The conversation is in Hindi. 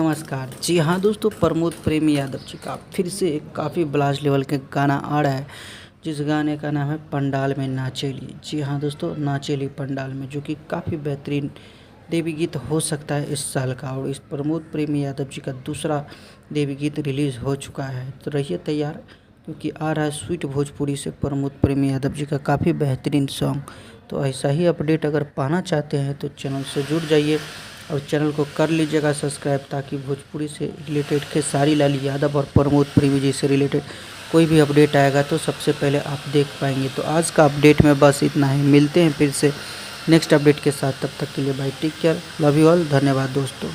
नमस्कार। जी हाँ दोस्तों, प्रमोद प्रेम यादव जी का फिर से एक काफ़ी ब्लास्ट लेवल के गाना आ रहा है, जिस गाने का नाम है पंडाल में नाचेली। जी हाँ दोस्तों, नाचेली पंडाल में, जो कि काफ़ी बेहतरीन देवी गीत हो सकता है इस साल का। और इस प्रमोद प्रेम यादव जी का दूसरा देवी गीत रिलीज़ हो चुका है, तो रहिए तैयार, क्योंकि आ रहा है स्वीट भोजपुरी से प्रमोद प्रेम यादव जी का काफ़ी बेहतरीन सॉन्ग। तो ऐसा ही अपडेट अगर पाना चाहते हैं तो चैनल से जुड़ जाइए और चैनल को कर लीजिएगा सब्सक्राइब, ताकि भोजपुरी से रिलेटेड खेसारी लाल यादव और प्रमोद प्रेमी जी से रिलेटेड कोई भी अपडेट आएगा तो सबसे पहले आप देख पाएंगे। तो आज का अपडेट में बस इतना ही, मिलते हैं फिर से नेक्स्ट अपडेट के साथ। तब तक के लिए bye, take care, love you all, धन्यवाद दोस्तों।